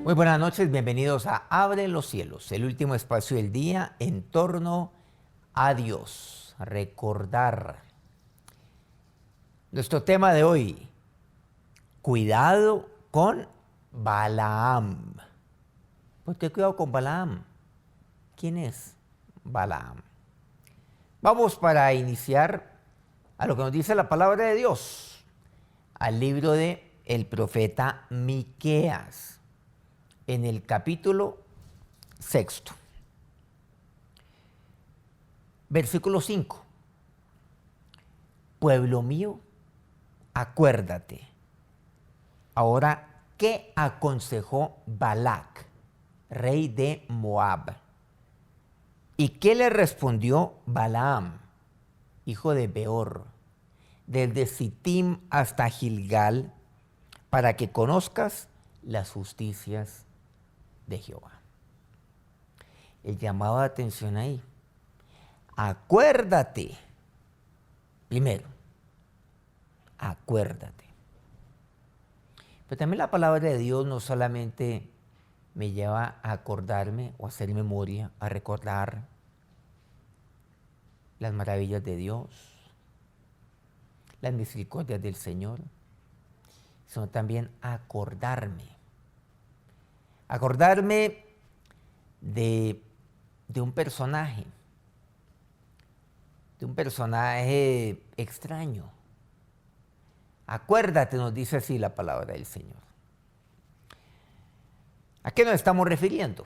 Muy buenas noches, bienvenidos a Abre los Cielos, el último espacio del día en torno a Dios. Recordar. Nuestro tema de hoy, cuidado con Balaam. ¿Por qué cuidado con Balaam? ¿Quién es Balaam? Vamos para iniciar a lo que nos dice la palabra de Dios, al libro de el profeta Miqueas. En el capítulo 6, versículo 5. Pueblo mío, acuérdate. Ahora, ¿qué aconsejó Balac, rey de Moab? ¿Y qué le respondió Balaam, hijo de Beor, desde Sittim hasta Gilgal, para que conozcas las justicias de Jehová? El llamado de atención ahí. Acuérdate. Primero, acuérdate. Pero también la palabra de Dios no solamente me lleva a acordarme o a hacer memoria, a recordar las maravillas de Dios, las misericordias del Señor, sino también acordarme. Acordarme de un personaje extraño. Acuérdate, nos dice así la palabra del Señor. ¿A qué nos estamos refiriendo?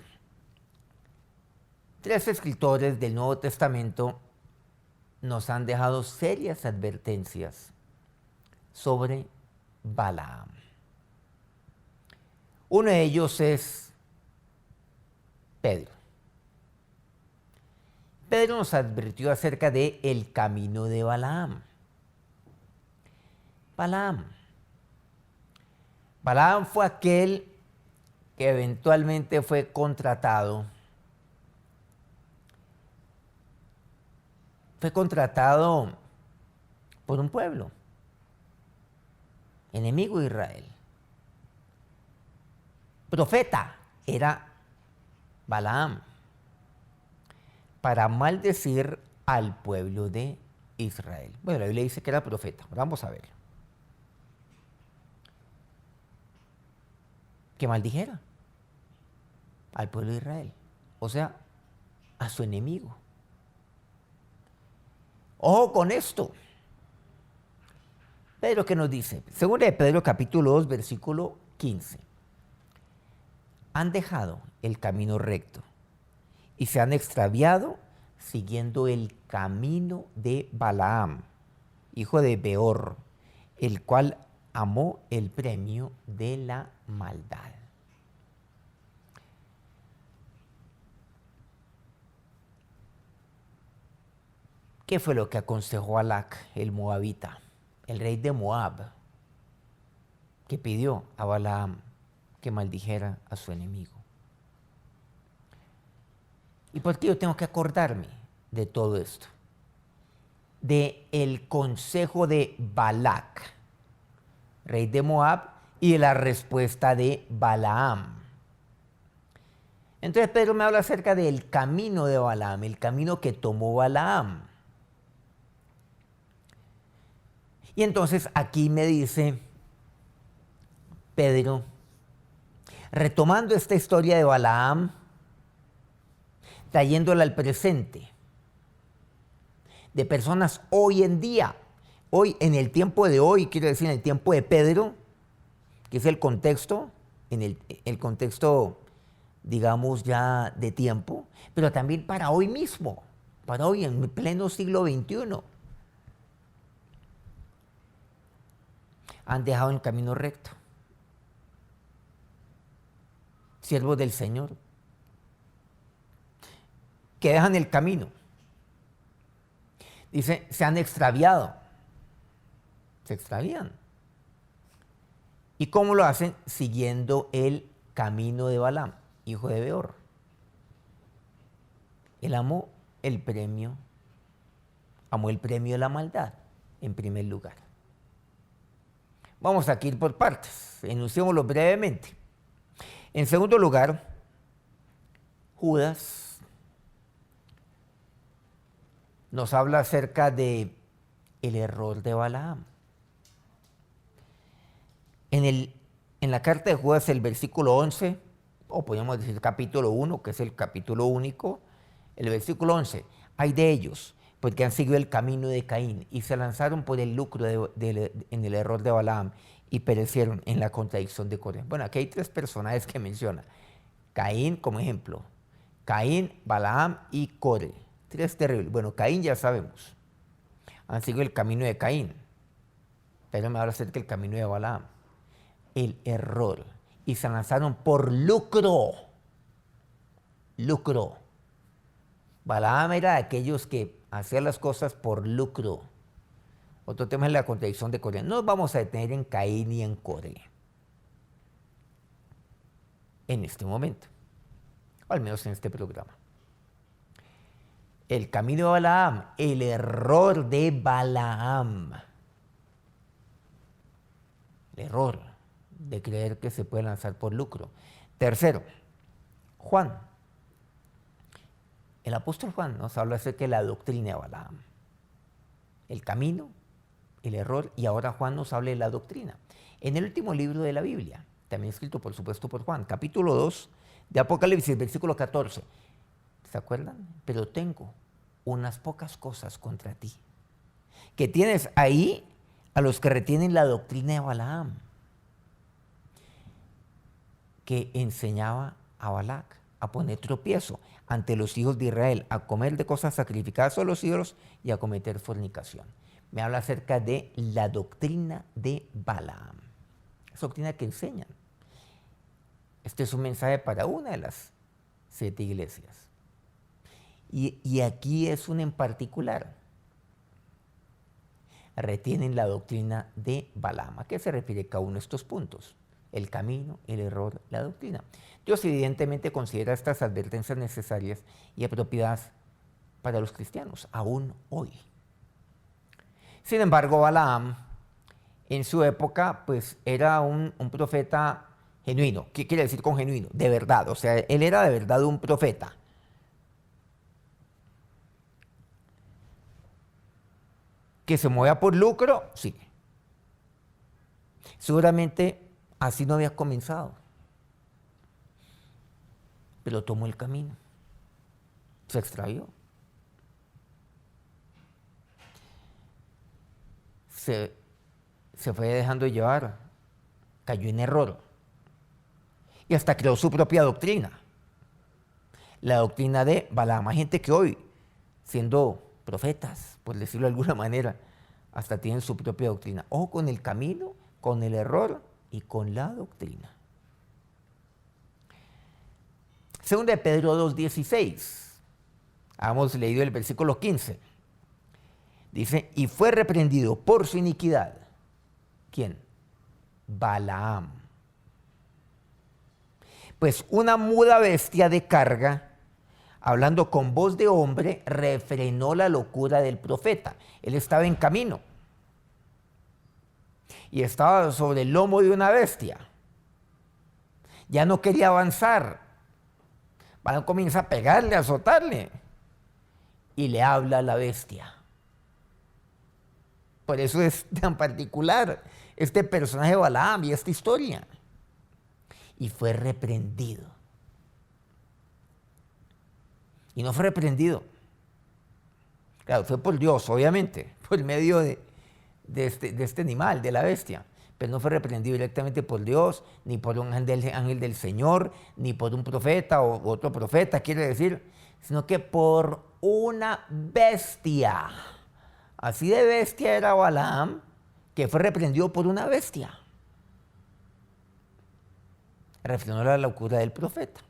3 escritores del Nuevo Testamento nos han dejado serias advertencias sobre Balaam. Uno de ellos es Pedro. Pedro nos advirtió acerca de el camino de Balaam. Balaam fue aquel que eventualmente fue contratado. Fue contratado por un pueblo enemigo de Israel. Profeta era Balaam para maldecir al pueblo de Israel. Bueno, la Biblia dice que era profeta. Vamos a verlo. Que maldijera al pueblo de Israel, o sea, a su enemigo. Ojo con esto. Pedro, ¿qué nos dice? Según de Pedro, capítulo 2, versículo 15. Han dejado el camino recto y se han extraviado siguiendo el camino de Balaam, hijo de Beor, el cual amó el premio de la maldad. ¿Qué fue lo que aconsejó Balac, el moabita, el rey de Moab, que pidió a Balaam que maldijera a su enemigo? ¿Y por qué yo tengo que acordarme de todo esto? De el consejo de Balac, rey de Moab, y de la respuesta de Balaam. Entonces Pedro me habla acerca del camino de Balaam, el camino que tomó Balaam. Y entonces aquí me dice Pedro, retomando esta historia de Balaam, trayéndola al presente, de personas hoy en día, hoy en el tiempo de hoy, quiero decir en el tiempo de Pedro, que es el contexto, en el contexto, digamos, ya de tiempo, pero también para hoy mismo, para hoy en pleno siglo XXI. Han dejado el camino recto. Siervos del Señor, que dejan el camino. Dice, se han extraviado. Se extravían. ¿Y cómo lo hacen? Siguiendo el camino de Balaam, hijo de Beor. Él amó el premio de la maldad, en primer lugar. Vamos a ir por partes, enunciémoslo brevemente. En segundo lugar, Judas nos habla acerca de el error de Balaam. En la carta de Judas, el versículo 11, o podríamos decir capítulo 1, que es el capítulo único, el versículo 11, hay de ellos, porque han seguido el camino de Caín y se lanzaron por el lucro en el error de Balaam y perecieron en la contradicción de Coré. Bueno, aquí hay tres personajes que menciona. Caín como ejemplo. Caín, Balaam y Coré. Tres terribles. Bueno, Caín ya sabemos. Han seguido el camino de Caín. Pero me habla acerca del camino de Balaam. El error. Y se lanzaron por lucro. Lucro. Balaam era de aquellos que hacían las cosas por lucro. Otro tema es la contradicción de Coré. No nos vamos a detener en Caín y en Coré en este momento, o al menos en este programa. El camino de Balaam, el error de Balaam. El error de creer que se puede lanzar por lucro. Tercero, Juan. El apóstol Juan nos habla acerca de la doctrina de Balaam. El camino, el error, y ahora Juan nos habla de la doctrina. En el último libro de la Biblia, también escrito por supuesto por Juan, capítulo 2 de Apocalipsis, versículo 14. ¿Se acuerdan? Pero tengo unas pocas cosas contra ti. Que tienes ahí a los que retienen la doctrina de Balaam, que enseñaba a Balac a poner tropiezo ante los hijos de Israel, a comer de cosas sacrificadas a los ídolos y a cometer fornicación. Me habla acerca de la doctrina de Balaam. Es doctrina que enseñan. Este es un mensaje para una de las 7 iglesias. Y aquí es una en particular. Retienen la doctrina de Balaam. ¿A qué se refiere cada uno de estos puntos? El camino, el error, la doctrina. Dios evidentemente considera estas advertencias necesarias y apropiadas para los cristianos, aún hoy. Sin embargo, Balaam, en su época, pues era un profeta genuino. ¿Qué quiere decir con genuino? De verdad, o sea, él era de verdad un profeta. ¿Que se movía por lucro? Sí. Seguramente así no había comenzado. Pero tomó el camino. Se extravió. Se fue dejando llevar. Cayó en error. Y hasta creó su propia doctrina. La doctrina de Balaam. Hay gente que hoy, siendo profetas, por decirlo de alguna manera, hasta tienen su propia doctrina. Ojo con el camino, con el error y con la doctrina. Segunda de Pedro 2:16. Hemos leído el versículo 15. Dice, y fue reprendido por su iniquidad. ¿Quién? Balaam. Pues una muda bestia de carga, hablando con voz de hombre, refrenó la locura del profeta. Él estaba en camino y estaba sobre el lomo de una bestia. Ya no quería avanzar. Balaam comienza a pegarle, a azotarle y le habla a la bestia. Por eso es tan particular este personaje de Balaam y esta historia. Y fue reprendido. Y no fue reprendido. Claro, fue por Dios, obviamente, por medio de este animal, de la bestia. Pero no fue reprendido directamente por Dios, ni por un ángel del Señor, ni por un profeta o otro profeta, quiere decir, sino que por una bestia. Así de bestia era Balaam, que fue reprendido por una bestia. Refrenó la locura del profeta.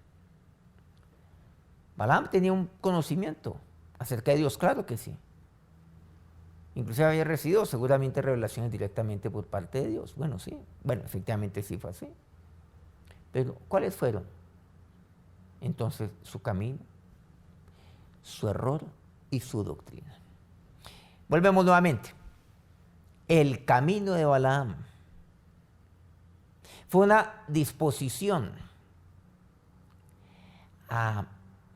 Balaam tenía un conocimiento acerca de Dios, claro que sí. Inclusive había recibido seguramente revelaciones directamente por parte de Dios. Bueno, sí. Bueno, efectivamente sí fue así. Pero, ¿cuáles fueron? Entonces, su camino, su error y su doctrina. Volvemos nuevamente. El camino de Balaam fue una disposición a,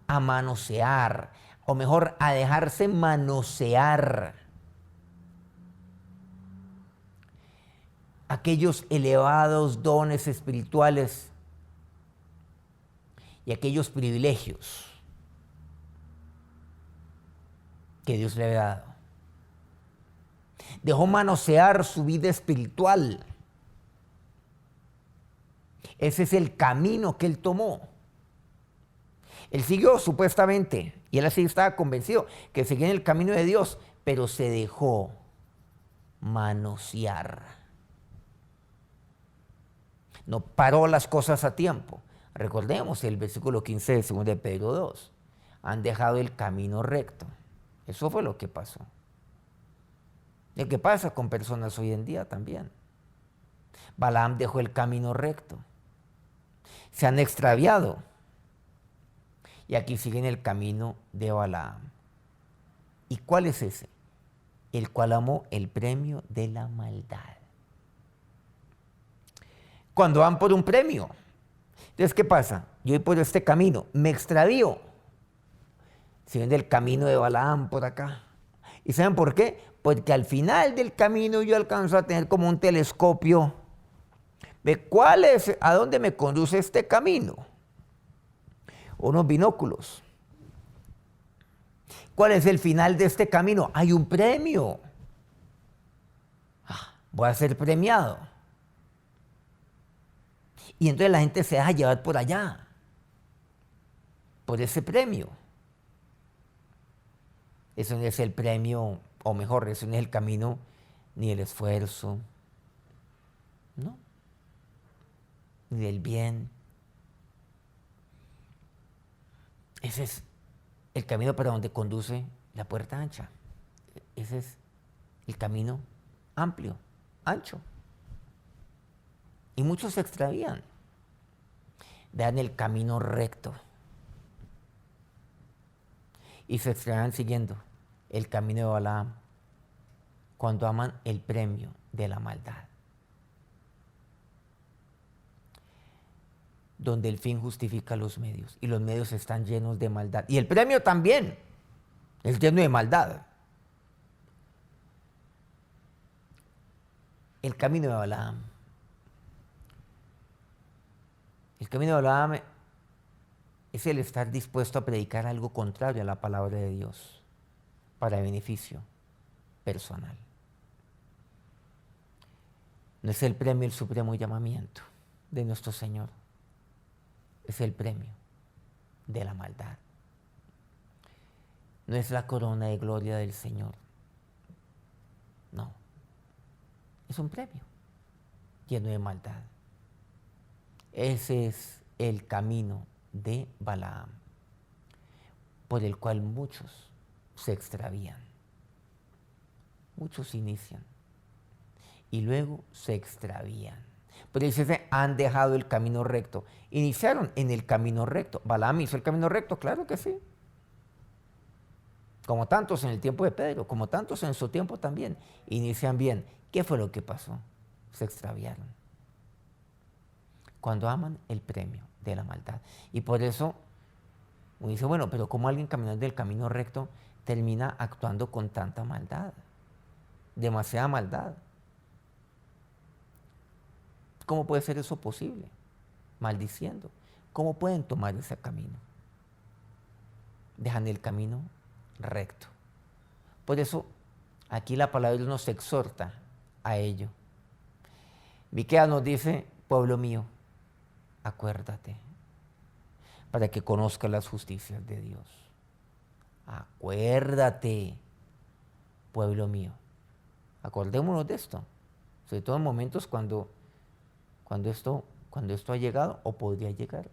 a manosear, o mejor, a dejarse manosear aquellos elevados dones espirituales y aquellos privilegios que Dios le había dado. Dejó manosear su vida espiritual. Ese es el camino que él tomó. Él siguió supuestamente, y él así estaba convencido, que seguía en el camino de Dios, pero se dejó manosear. No paró las cosas a tiempo. Recordemos el versículo 15 de 2 de Pedro 2. Han dejado el camino recto. Eso fue lo que pasó. ¿Y qué pasa con personas hoy en día también? Balaam dejó el camino recto. Se han extraviado. Y aquí siguen el camino de Balaam. ¿Y cuál es ese? El cual amó el premio de la maldad. Cuando van por un premio. Entonces, ¿qué pasa? Yo voy por este camino, me extravío. Siguen el camino de Balaam por acá. ¿Y saben por qué? Porque al final del camino yo alcanzo a tener como un telescopio. ¿De cuál es, a dónde me conduce este camino? Unos binóculos. ¿Cuál es el final de este camino? Hay un premio. Voy a ser premiado. Y entonces la gente se deja llevar por allá, por ese premio. Eso no es el premio, o mejor, eso no es el camino ni el esfuerzo, ¿no? Ni del bien. Ese es el camino para donde conduce la puerta ancha. Ese es el camino amplio, ancho. Y muchos se extravían. Dan el camino recto. Y se extravían siguiendo el camino de Balaam cuando aman el premio de la maldad. Donde el fin justifica los medios y los medios están llenos de maldad. Y el premio también es lleno de maldad. El camino de Balaam. El camino de Balaam es el estar dispuesto a predicar algo contrario a la palabra de Dios para beneficio personal. No es el premio el supremo llamamiento de nuestro Señor. Es el premio de la maldad. No es la corona de gloria del Señor. No. Es un premio lleno de maldad. Ese es el camino de Balaam, por el cual muchos se extravían. Muchos inician y luego se extravían. Pero dice, han dejado el camino recto. Iniciaron en el camino recto. Balaam hizo el camino recto, claro que sí. Como tantos en el tiempo de Pedro, como tantos en su tiempo también. Inician bien. ¿Qué fue lo que pasó? Se extraviaron. Cuando aman el premio de la maldad. Y por eso uno dice, bueno, pero ¿cómo alguien caminando del camino recto termina actuando con tanta maldad? Demasiada maldad. ¿Cómo puede ser eso posible? Maldiciendo. ¿Cómo pueden tomar ese camino? Dejan el camino recto. Por eso, aquí la palabra de Dios nos exhorta a ello. Miqueas nos dice, pueblo mío, acuérdate, para que conozcas las justicias de Dios. Acuérdate, pueblo mío. Acordémonos de esto, sobre todo en momentos cuando esto ha llegado o podría llegar.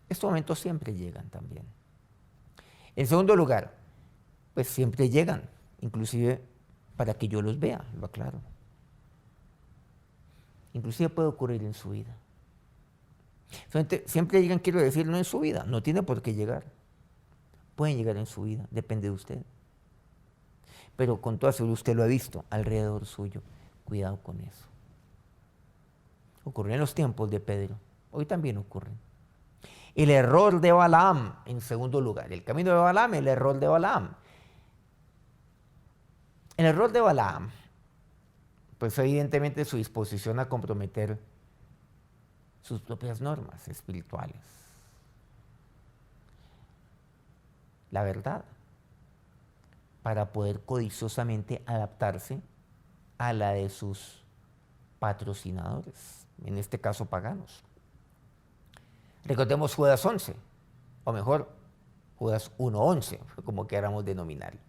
Estos momentos siempre llegan también. En segundo lugar, pues siempre llegan, inclusive para que yo los vea, lo aclaro. Inclusive puede ocurrir en su vida. Siempre llegan, quiero decir, no en su vida, no tiene por qué llegar. Pueden llegar en su vida, depende de usted. Pero con toda seguridad usted lo ha visto alrededor suyo. Cuidado con eso. Ocurrió en los tiempos de Pedro, hoy también ocurren. El error de Balaam, en segundo lugar. El camino de Balaam, el error de Balaam. El error de Balaam, pues evidentemente su disposición a comprometer sus propias normas espirituales. La verdad, para poder codiciosamente adaptarse a la de sus patrocinadores, en este caso paganos. Recordemos Judas 11, o mejor, Judas 1:11, como queramos denominarlo.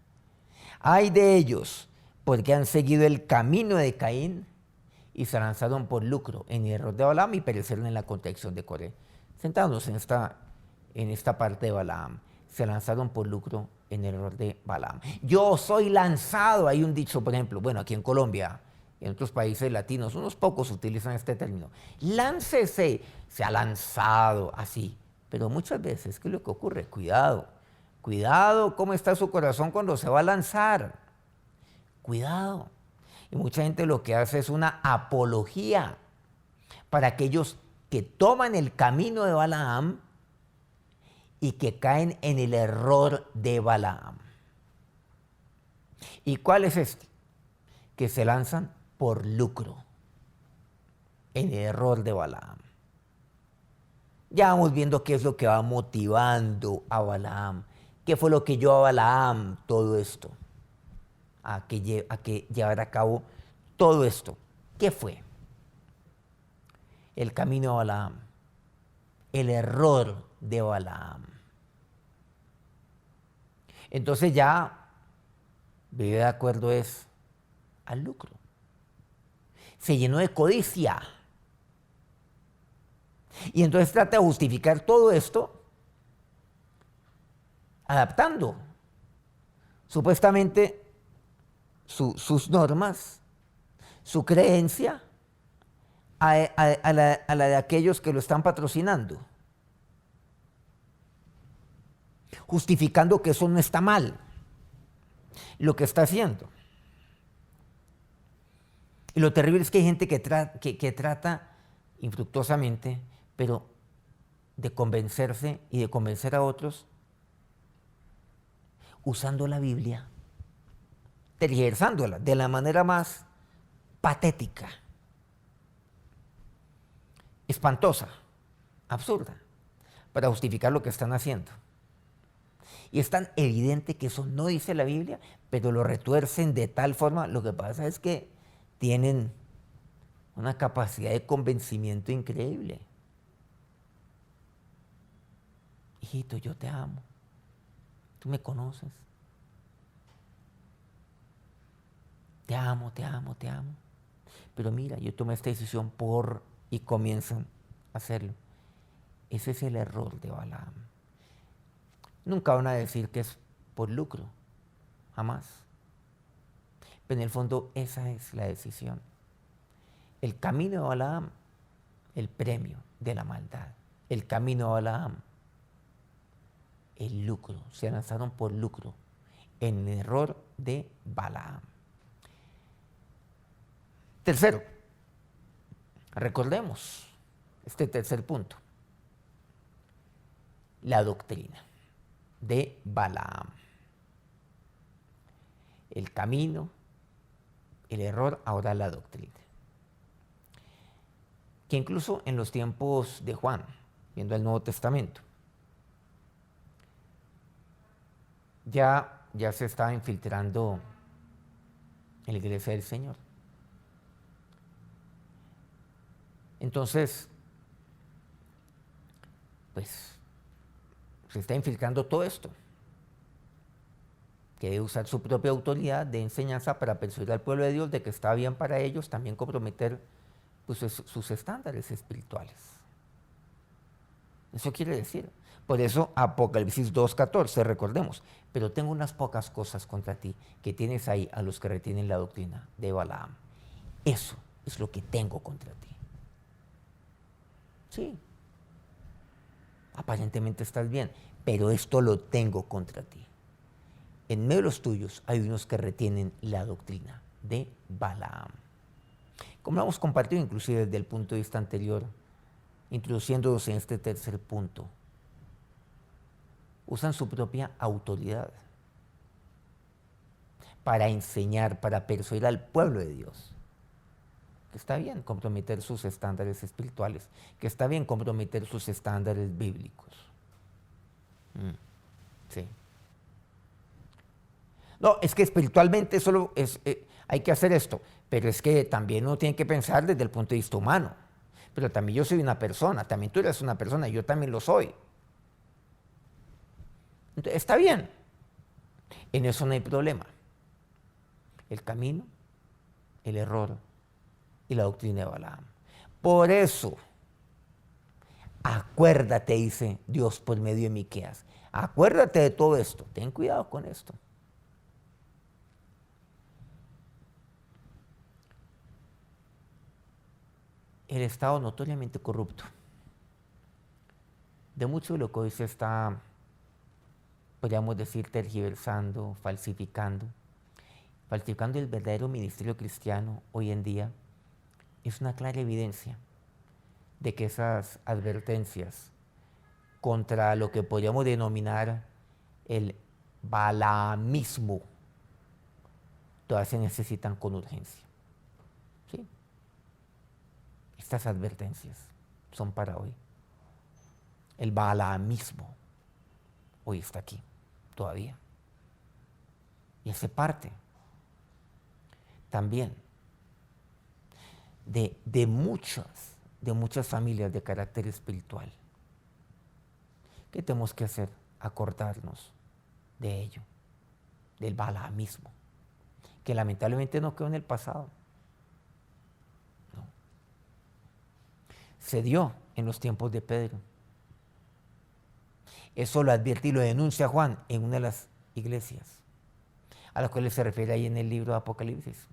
Ay de ellos, porque han seguido el camino de Caín y se lanzaron por lucro en el error de Balaam y perecieron en la contradicción de Coré. Sentándonos en esta parte de Balaam, se lanzaron por lucro en el error de Balaam. Yo soy lanzado, hay un dicho, por ejemplo, bueno, aquí en Colombia, en otros países latinos, unos pocos utilizan este término. Láncese, se ha lanzado, así. Pero muchas veces, ¿qué es lo que ocurre? Cuidado, cuidado cómo está su corazón cuando se va a lanzar. Cuidado. Y mucha gente lo que hace es una apología para aquellos que toman el camino de Balaam y que caen en el error de Balaam. ¿Y cuál es este? Que se lanzan por lucro en el error de Balaam. Ya vamos viendo qué es lo que va motivando a Balaam. ¿Qué fue lo que llevó a Balaam todo esto? A que llevara a cabo todo esto. ¿Qué fue? El camino de Balaam. El error de Balaam. Entonces ya vive de acuerdo es al lucro. Se llenó de codicia. Y entonces trata de justificar todo esto adaptando supuestamente sus normas, su creencia a la de aquellos que lo están patrocinando. Justificando que eso no está mal, lo que está haciendo. Y lo terrible es que hay gente que trata infructuosamente, pero de convencerse y de convencer a otros usando la Biblia, tergiversándola de la manera más patética, espantosa, absurda, para justificar lo que están haciendo. Y es tan evidente que eso no dice la Biblia, pero lo retuercen de tal forma. Lo que pasa es que tienen una capacidad de convencimiento increíble. Hijito, yo te amo. Tú me conoces. Te amo, te amo, te amo. Pero mira, yo tomé esta decisión por... Y comienzan a hacerlo. Ese es el error de Balaam. Nunca van a decir que es por lucro. Jamás. Pero en el fondo esa es la decisión. El camino de Balaam, el premio de la maldad. El camino de Balaam, el lucro. Se lanzaron por lucro en el error de Balaam. Tercero, recordemos este tercer punto. La doctrina de Balaam. El camino, el error, ahora la doctrina. Que incluso en los tiempos de Juan, viendo el Nuevo Testamento, ya se estaba infiltrando en la iglesia del Señor. Entonces, pues, se está infiltrando todo esto, que debe usar su propia autoridad de enseñanza para persuadir al pueblo de Dios de que está bien para ellos también comprometer pues, sus estándares espirituales. Eso quiere decir. Por eso Apocalipsis 2:14, recordemos, pero tengo unas pocas cosas contra ti, que tienes ahí a los que retienen la doctrina de Balaam. Eso es lo que tengo contra ti. Sí, aparentemente estás bien, pero esto lo tengo contra ti. En medio de los tuyos hay unos que retienen la doctrina de Balaam. Como lo hemos compartido inclusive desde el punto de vista anterior, introduciéndonos en este tercer punto, usan su propia autoridad para enseñar, para persuadir al pueblo de Dios. Que está bien comprometer sus estándares espirituales, que está bien comprometer sus estándares bíblicos. Sí. No, es que espiritualmente solo hay que hacer esto, pero es que también uno tiene que pensar desde el punto de vista humano. Pero también yo soy una persona, también tú eres una persona, yo también lo soy. Entonces, está bien, en eso no hay problema. El camino, el error y la doctrina de Balaam. Por eso, acuérdate, dice Dios por medio de Miqueas, acuérdate de todo esto, ten cuidado con esto. El Estado notoriamente corrupto. De mucho de lo que hoy se está, podríamos decir, tergiversando, falsificando el verdadero ministerio cristiano hoy en día, es una clara evidencia de que esas advertencias contra lo que podríamos denominar el balaamismo todas se necesitan con urgencia. ¿Sí? Estas advertencias son para hoy. El balaamismo hoy está aquí, todavía. Y hace parte también de muchas familias de carácter espiritual. ¿Qué tenemos que hacer? Acordarnos de ello, del balaamismo, que lamentablemente no quedó en el pasado. No. Se dio en los tiempos de Pedro. Eso lo advierte y lo denuncia Juan en una de las iglesias, a las cuales se refiere ahí en el libro de Apocalipsis,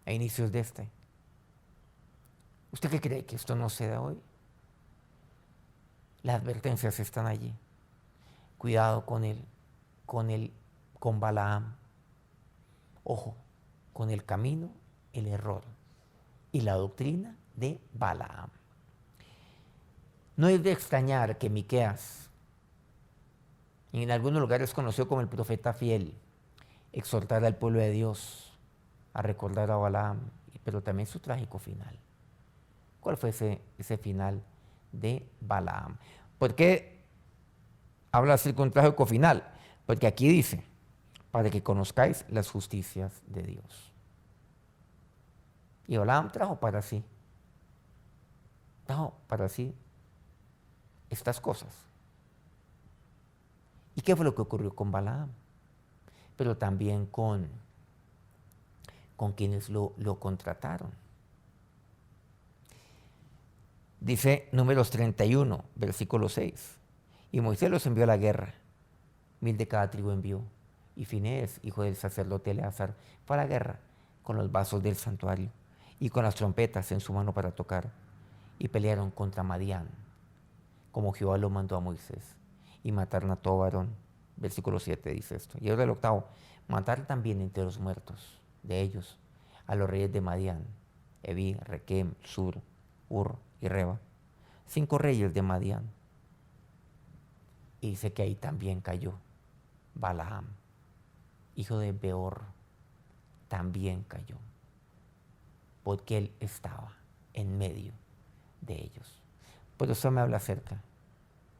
a inicios de este. ¿Usted qué cree que esto no se da hoy? Las advertencias están allí. Cuidado con Balaam. Ojo, con el camino, el error y la doctrina de Balaam. No es de extrañar que Miqueas, en algunos lugares conocido como el profeta fiel, exhortara al pueblo de Dios a recordar a Balaam, pero también su trágico final. ¿Cuál fue ese final de Balaam? ¿Por qué habla así con trágico final? Porque aquí dice, para que conozcáis las justicias de Dios. Y Balaam trajo para sí estas cosas. ¿Y qué fue lo que ocurrió con Balaam? Pero también con quienes lo contrataron. Dice Números 31, versículo 6. Y Moisés los envió a la guerra. 1000 de cada tribu envió. Y Finés, hijo del sacerdote Eleazar, fue a la guerra con los vasos del santuario y con las trompetas en su mano para tocar. Y pelearon contra Madián, como Jehová lo mandó a Moisés. Y mataron a todo varón. Versículo 7 dice esto. Y ahora el 8. Matar también entre los muertos de ellos a los reyes de Madián, Evi, Requem, Sur, Ur y Reba. 5 reyes de Madián. Y dice que ahí también cayó Balaam, hijo de Beor, también cayó, porque él estaba en medio de ellos. Por eso me habla acerca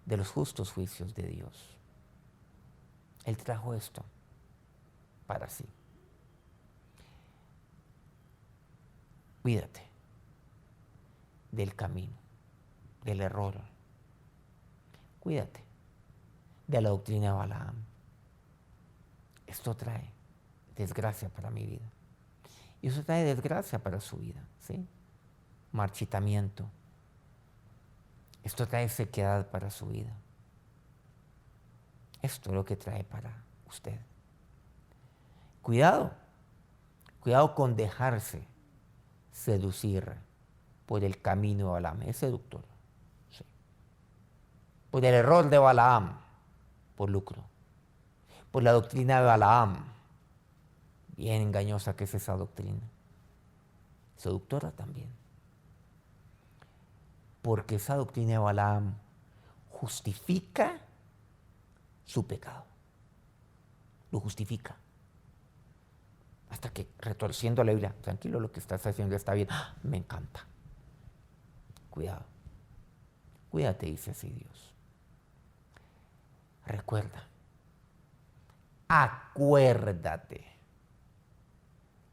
de los justos juicios de Dios. Él trajo esto para sí. Cuídate del camino, del error. Cuídate de la doctrina de Balaam. Esto trae desgracia para mi vida. Y eso trae desgracia para su vida, ¿sí? Marchitamiento. Esto trae sequedad para su vida. Esto es lo que trae para usted. Cuidado con dejarse seducir por el camino de Balaam. Es seductor. Sí. Por el error de Balaam, por lucro. Por la doctrina de Balaam, bien engañosa que es esa doctrina. Seductora también. Porque esa doctrina de Balaam justifica su pecado. Lo justifica. Hasta que retorciendo la Biblia, tranquilo, lo que estás haciendo está bien. ¡Ah! Me encanta. Cuidado. Cuídate, dice así Dios. Recuerda. Acuérdate.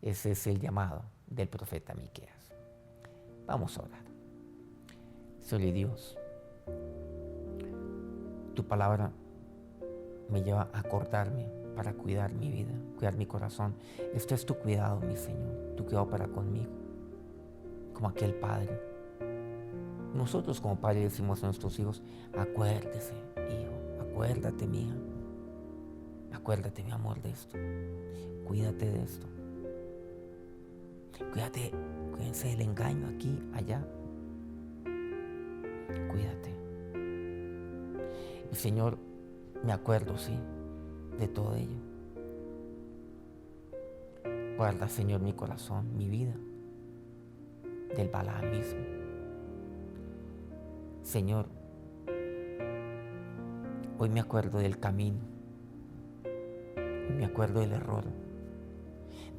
Ese es el llamado del profeta Miqueas. Vamos a orar. Señor Dios, tu palabra me lleva a acordarme para cuidar mi vida, cuidar mi corazón. Esto es tu cuidado, mi Señor, tu cuidado para conmigo, como aquel padre. Nosotros como padre decimos a nuestros hijos, acuérdese, hijo, acuérdate, mi hija, acuérdate, mi amor, de esto, cuídate de esto, cuídense del engaño aquí, allá, cuídate. Y Señor, me acuerdo, sí, de todo ello. Guarda, Señor, mi corazón, mi vida, del Balaam mismo. Señor, hoy me acuerdo del camino, hoy me acuerdo del error,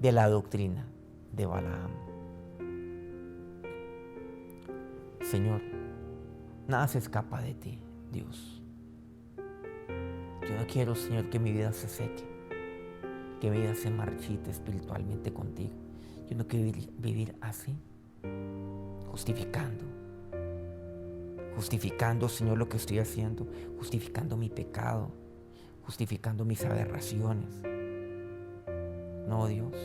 de la doctrina de Balaam. Señor, nada se escapa de ti, Dios. Yo no quiero, Señor, que mi vida se seque, que mi vida se marchite espiritualmente contigo. Yo no quiero vivir así, justificando, Señor, lo que estoy haciendo, justificando mi pecado, justificando mis aberraciones. No, Dios,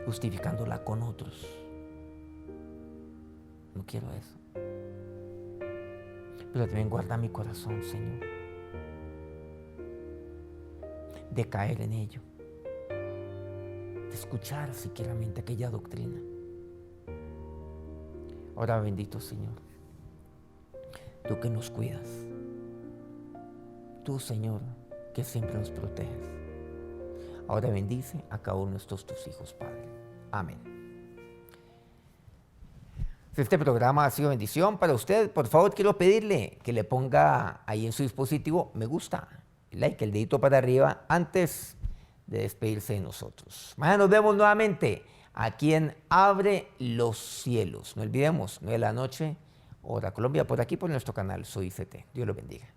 justificándola con otros. No quiero eso. Pero también guarda mi corazón, Señor, de caer en ello, de escuchar siquieramente aquella doctrina. Ahora, bendito Señor, tú que nos cuidas, tú, Señor, que siempre nos proteges. Ahora bendice a cada uno de estos tus hijos, Padre. Amén. Si este programa ha sido bendición para usted, por favor quiero pedirle que le ponga ahí en su dispositivo me gusta, like, el dedito para arriba antes de despedirse de nosotros. Mañana nos vemos nuevamente aquí en Abre los Cielos. No olvidemos, 9 de la noche, hora Colombia, por aquí por nuestro canal Soy CT. Dios lo bendiga.